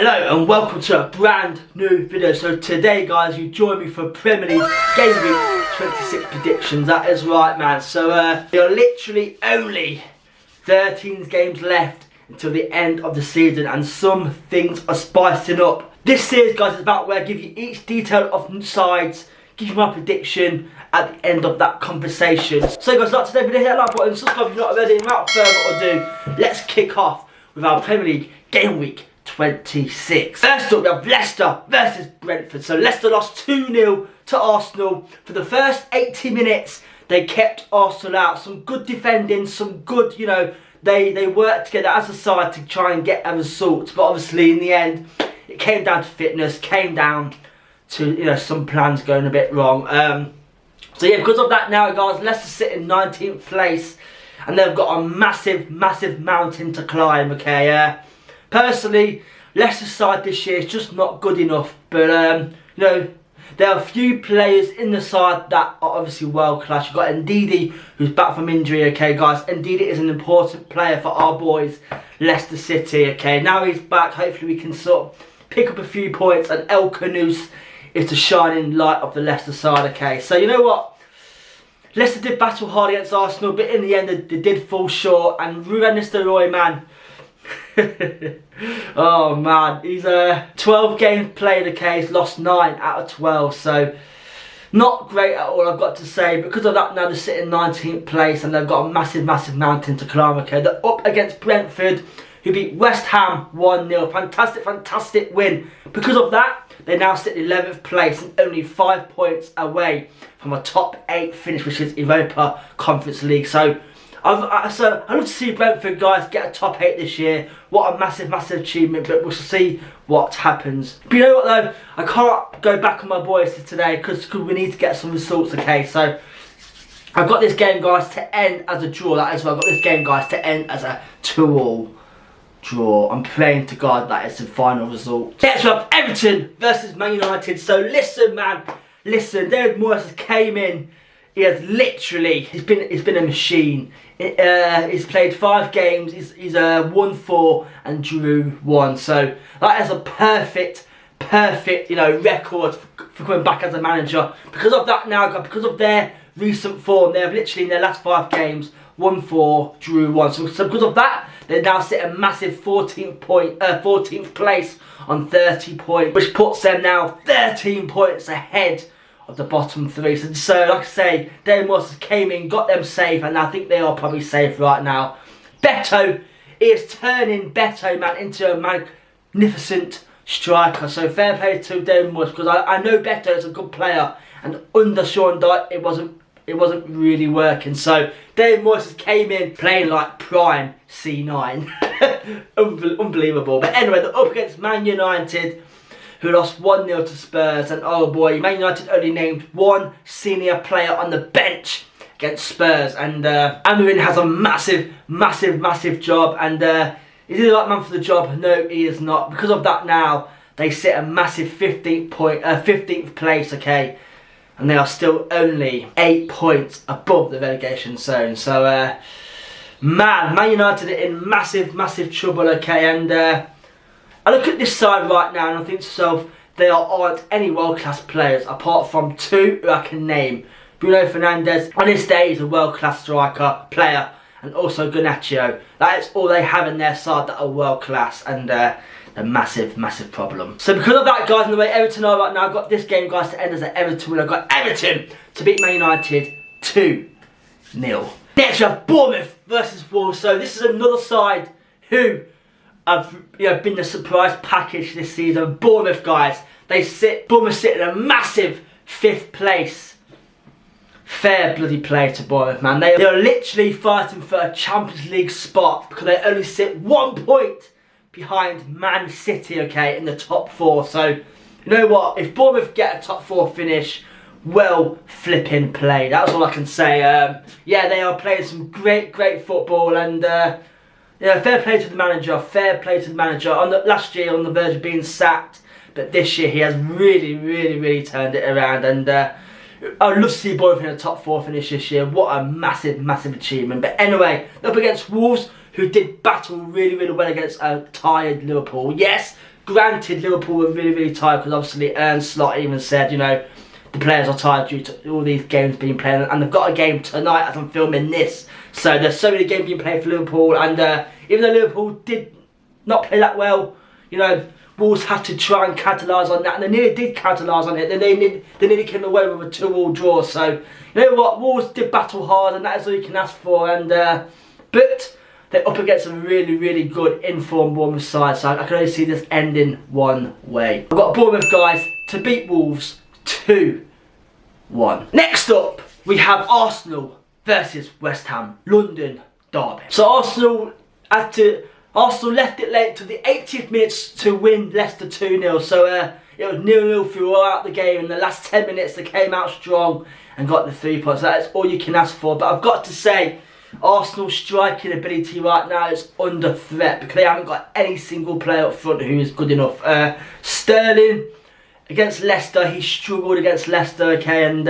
Hello and welcome to a brand new video. So today guys, you join me for Premier League Game Week 26 predictions. That is right, man. So there are literally only 13 games left until the end of the season, and some things are spicing up. This series guys is about where I give you each detail of sides, give you my prediction at the end of that conversation. So guys, like today's video, hit that like button, subscribe if you're not already, and without further ado, let's kick off with our Premier League Game Week 26. First up, we have Leicester versus Brentford. So Leicester lost 2-0 to Arsenal. For the first 80 minutes, they kept Arsenal out. Some good defending, some good, they worked together as a side to try and get a result. But obviously, in the end, it came down to fitness, came down to, some plans going a bit wrong. So yeah, because of that now, guys, Leicester sit in 19th place. And they've got a massive, massive mountain to climb, okay? Personally, Leicester's side this year is just not good enough. But, there are a few players in the side that are obviously world class. You've got Ndidi, who's back from injury, okay, guys. Ndidi is an important player for our boys, Leicester City, okay. Now he's back, hopefully we can sort of pick up a few points. And El Khanous is the shining light of the Leicester side, okay. So, you know what? Leicester did battle hard against Arsenal, but in the end they did fall short. And Ruben Nistelrooy, man. Oh man, he's 12 games played, okay, he's lost 9 out of 12, so not great at all, I've got to say. Because of that now they're sitting 19th place and they've got a massive, massive mountain to climb, okay. They're up against Brentford, who beat West Ham 1-0, fantastic, fantastic win. Because of that, they now sit in 11th place and only 5 points away from a top 8 finish, which is Europa Conference League. So I'd love to see Brentford guys get a top 8 this year. What a massive, massive achievement, but we'll see what happens. But you know what though, I can't go back on my boys today because we need to get some results, okay. So I've got this game guys to end as a draw. That is what I've got this game guys to end as a 2-2 draw. I'm praying to God that it's the final result. Next we have Everton versus Man United. So listen man, listen, David Moyes came in. He has literally, he's been a machine. He's played 5 games, he's won 4 and drew 1. So that is a perfect, record for coming back as a manager. Because of that now, because of their recent form, they have literally in their last 5 games won 4, drew 1. So because of that, they now sit a massive 14th place on 30 points, which puts them now 13 points ahead of the bottom 3. So like I say, David Moyes came in, got them safe, and I think they are probably safe right now. Beto is turning Beto, man, into a magnificent striker. So fair play to David Moyes, because I know Beto is a good player, and under Sean Dyche it wasn't really working. So David Moyes came in playing like prime C9. Unbelievable. But anyway, they're up against Man United, who lost 1-0 to Spurs. And oh boy, Man United only named 1 senior player on the bench against Spurs. And Amorim has a massive, massive, massive job. And is he the right man for the job? No, he is not. Because of that now, they sit a massive 15th place, okay. And they are still only 8 points above the relegation zone. So, Man United are in massive, massive trouble, okay. And I look at this side right now and I think to myself, there aren't any world-class players apart from 2 who I can name. Bruno Fernandes, on his day, is a world-class striker, player, and also Garnacho. That is all they have in their side that are world-class, and a massive, massive problem. So because of that, guys, and the way Everton are right now, I've got this game, guys, to end as an Everton win. I've got Everton to beat Man United 2-0. Next, we have Bournemouth versus Wolves. So this is another side who have been the surprise package this season. Bournemouth guys, Bournemouth sit in a massive 5th place. Fair bloody play to Bournemouth, man. They are literally fighting for a Champions League spot because they only sit 1 point behind Man City, okay, in the top 4. So you know what? If Bournemouth get a top 4 finish, well flipping played. That's all I can say. Yeah, they are playing some great, great football, and fair play to the manager, fair play to the manager. Last year on the verge of being sacked, but this year he has really, really, really turned it around. And I would love to see Bournemouth in a top 4 finish this year. What a massive, massive achievement. But anyway, up against Wolves, who did battle really, really well against a tired Liverpool. Yes, Granted, Liverpool were really, really tired because obviously Ernst Slot even said, you know, the players are tired due to all these games being played, and they've got a game tonight as I'm filming this. So there's so many games being played for Liverpool, and even though Liverpool did not play that well, you know, Wolves had to try and capitalise on that, and they nearly did capitalise on it. They nearly came away with a 2-2 draw. So you know what, Wolves did battle hard, and that is all you can ask for. And but they're up against a really, really good informed Bournemouth side, so I can only see this ending one way. I've got Bournemouth, guys, to beat Wolves 2-1. Next up, we have Arsenal versus West Ham, London derby. So Arsenal left it late to the 80th minutes to win Leicester 2-0. So it was 0-0 throughout the game. In the last 10 minutes, they came out strong and got the 3 points. That is all you can ask for. But I've got to say, Arsenal's striking ability right now is under threat because they haven't got any single player up front who is good enough. Sterling against Leicester, he struggled against Leicester, okay, and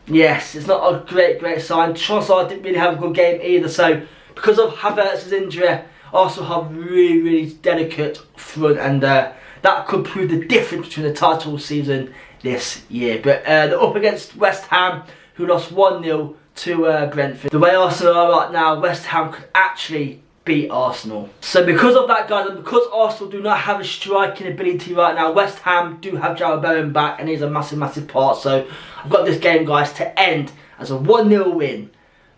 yes, it's not a great sign. Trossard didn't really have a good game either, so because of Havertz's injury, Arsenal have really delicate front, and that could prove the difference between the title season this year. But they're up against West Ham, who lost 1-0 to Brentford. The way Arsenal are right now, West Ham could actually beat Arsenal. So because of that, guys, and because Arsenal do not have a striking ability right now, West Ham do have Jarrod Bowen back, and he's a massive part. So I've got this game, guys, to end as a 1-0 win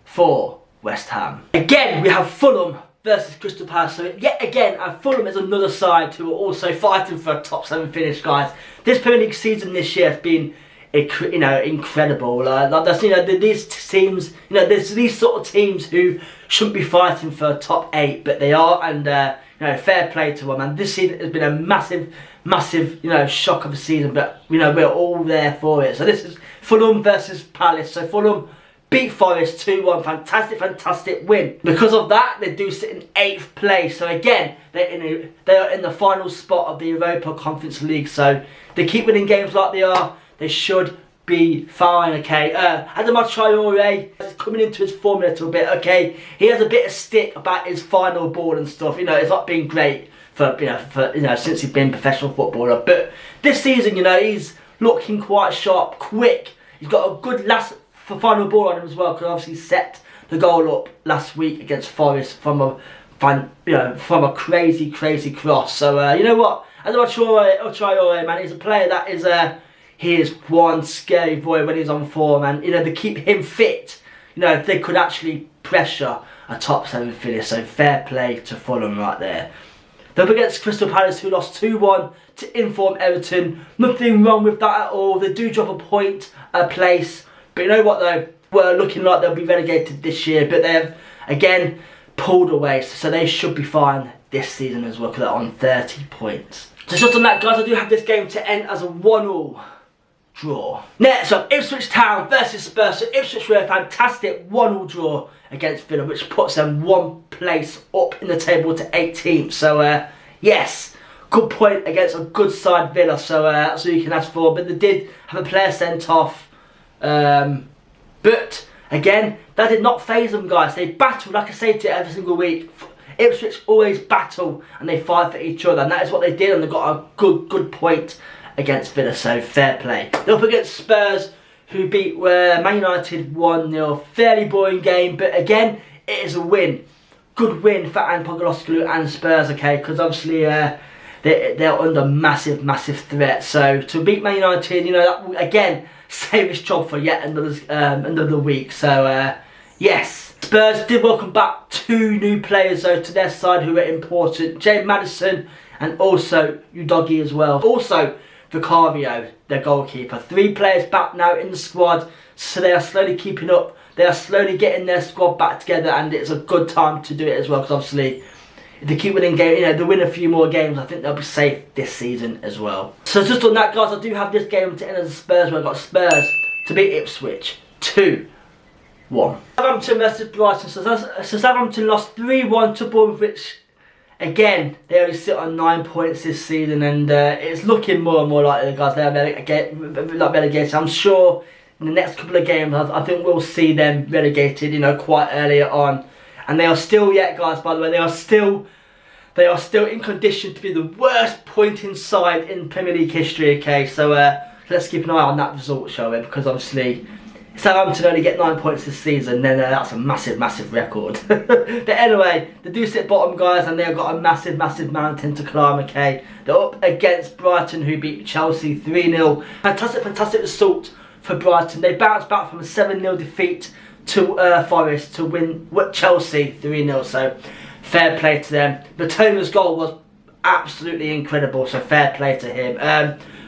for West Ham. Again, we have Fulham versus Crystal Palace. So yet again, Fulham is another side who are also fighting for a top 7 finish, guys. This Premier League season this year has been, you know, incredible. That's, you know, these teams, you know, there's these sort of teams who shouldn't be fighting for a top 8, but they are, and you know, fair play to them. And this season has been a massive, you know, shock of a season, but you know, we're all there for it. So this is Fulham versus Palace. So Fulham beat Forest 2-1, fantastic win. Because of that, they do sit in 8th place. So again, they are in the final spot of the Europa Conference League. So they keep winning games like they are, they should be fine, okay. Adama Traore is coming into his form a little bit, okay. He has a bit of stick about his final ball and stuff. You know, it's not been great for since he's been a professional footballer. But this season, you know, he's looking quite sharp, quick. He's got a good final ball on him as well, because obviously he set the goal up last week against Forest from a crazy cross. So you know what, Adama Traore, man, he's a player that is he is one scary boy when he's on form, and you know, to keep him fit, you know, they could actually pressure a top 7 finish. So fair play to Fulham right there. They're up against Crystal Palace, who lost 2-1 to inform Everton. Nothing wrong with that at all. They do drop a place, but you know what though, we're looking like they'll be relegated this year, but they have again pulled away, so they should be fine this season as well, because they're on 30 points. So just on that, guys, I do have this game to end as a 1-1 draw. Next up, Ipswich Town versus Spurs. So Ipswich were a fantastic 1-1 draw against Villa, which puts them 1 place up in the table to 18th. So yes, good point against a good side Villa. So that's all you can ask for. But they did have a player sent off. But again, that did not faze them, guys. They battled, like I say to you every single week. Ipswich always battle and they fight for each other, and that is what they did, and they got a good point against Villa, so fair play. They're up against Spurs, who beat Man United 1-0. Fairly boring game, but again, it is a win. Good win for Ange Postecoglou and Spurs, okay, because obviously they're under massive threat. So to beat Man United, you know, that will again save his job for yet another week. So yes, Spurs did welcome back 2 new players though to their side who are important. James Maddison and also Udogie as well. Also Vicario, their goalkeeper. 3 players back now in the squad, so they are slowly keeping up. They are slowly getting their squad back together, and it's a good time to do it as well, because obviously if they keep winning games, you know, they win a few more games, I think they'll be safe this season as well. So just on that, guys, I do have this game to end as a Spurs, where I've got Spurs to beat Ipswich 2-1. Southampton versus Brighton. So Southampton lost 3-1 to Bournemouth, which again, they only sit on 9 points this season, and it's looking more and more likely, guys, they're relegated. I'm sure in the next couple of games, I think we'll see them relegated, you know, quite earlier on. And they are still yet, guys, by the way, they are still they are still in condition to be the worst pointing side in Premier League history, okay? So let's keep an eye on that result, shall we? Because obviously, Southampton only get 9 points this season, then that's a massive, massive record. But anyway, they do sit bottom, guys, and they've got a massive, massive mountain to climb, okay? They're up against Brighton, who beat Chelsea 3-0. Fantastic, fantastic result for Brighton. They bounced back from a 7-0 defeat to Forest to win Chelsea 3-0, so fair play to them. Batona's goal was absolutely incredible, so fair play to him.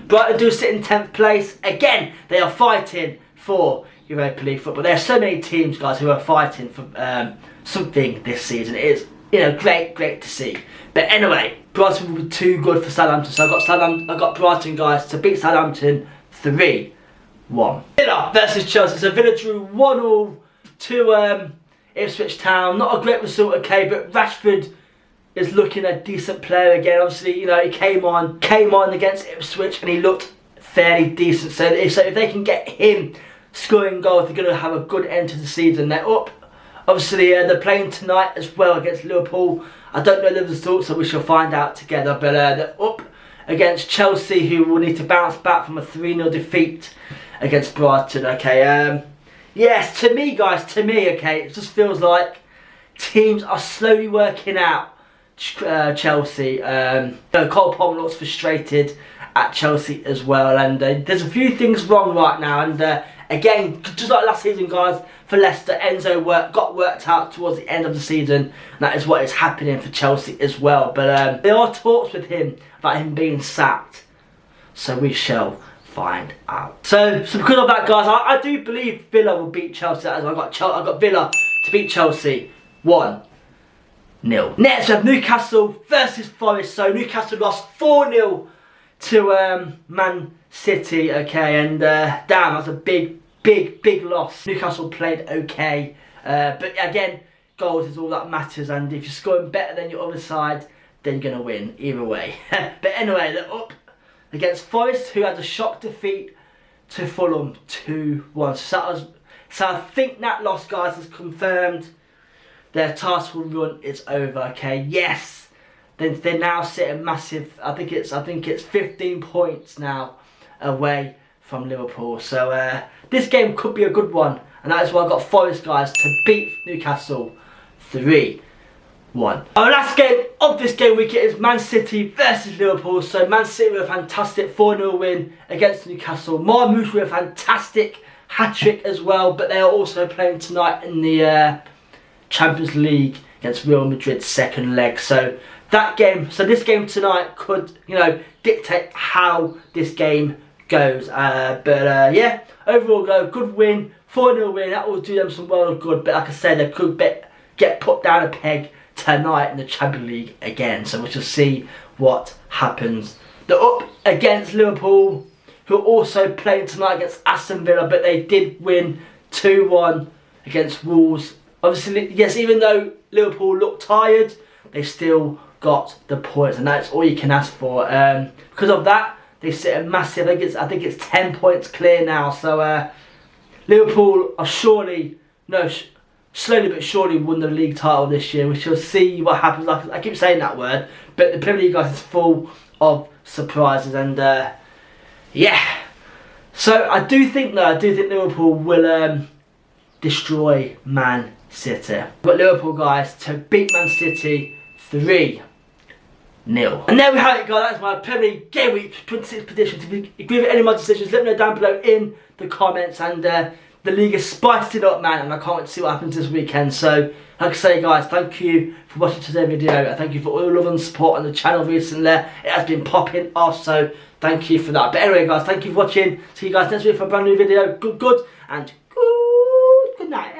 Brighton do sit in 10th place. Again, they are fighting for Europa League football. There are so many teams, guys, who are fighting for something this season. It is, you know, great to see. But anyway, Brighton will be too good for Southampton, so I got Brighton, guys, to beat Southampton 3-1. Villa versus Chelsea. So Villa drew 1-1 to Ipswich Town. Not a great result, okay, but Rashford is looking a decent player again. Obviously, you know, he came on against Ipswich and he looked fairly decent. So if they can get him scoring goals, they're going to have a good end to the season. They're up. Obviously, they're playing tonight as well against Liverpool. I don't know the results, so we shall find out together. But they're up against Chelsea, who will need to bounce back from a 3-0 defeat against Brighton. Okay, yes, to me, guys, okay, it just feels like teams are slowly working out Chelsea. Cole Palmer looks frustrated at Chelsea as well, and there's a few things wrong right now. And again, just like last season, guys, for Leicester, Enzo got worked out towards the end of the season, and that is what is happening for Chelsea as well. But there are talks with him about him being sacked, so we shall find out. So because of that, guys, I do believe Villa will beat Chelsea. As I got Villa to beat Chelsea 1-0. Next we have Newcastle versus Forest. So Newcastle lost 4-0 to Man City, okay, and damn, that's a big loss. Newcastle played okay, but again, goals is all that matters, and if you're scoring better than your other side, then you're going to win either way. But anyway, they're up against Forest, who had a shock defeat to Fulham 2-1. So I think that loss, guys, has confirmed their title run is over, okay? Yes, they now sit a massive, I think it's 15 points now away from Liverpool. So this game could be a good one, and that is why I got Forest, guys, to beat Newcastle 3-1. Our last game of this game week is Man City versus Liverpool. So Man City with a fantastic 4-0 win against Newcastle. Marmouth with a fantastic hat-trick as well, but they are also playing tonight in the Champions League against Real Madrid's second leg. So this game tonight could, you know, dictate how this game goes. Yeah, overall though, good win, 4-0 win. That will do them some world of good. But like I said, they could get put down a peg tonight in the Champions League again. So we shall see what happens. They're up against Liverpool, who are also playing tonight against Aston Villa, but they did win 2-1 against Wolves. Obviously, yes, even though Liverpool looked tired, they still got the points, and that's all you can ask for. Because of that, they sit a massive, I think it's 10 points clear now. So Liverpool are slowly but surely won the league title this year. We shall see what happens. Like I keep saying that word, but the Premier League, guys, is full of surprises, and yeah. So I do think Liverpool will destroy Man City. But Liverpool, guys, to beat Man City 3-0. And there we have it, guys. That's my Premier League Game Week 26 prediction. If you agree with any of my decisions, let me know down below in the comments. And the league is spicing up, man, and I can't wait to see what happens this weekend. So, like I say, guys, thank you for watching today's video. Thank you for all your love and support on the channel recently. It has been popping off, so thank you for that. But anyway, guys, thank you for watching. See you guys next week for a brand new video. Good, and good night.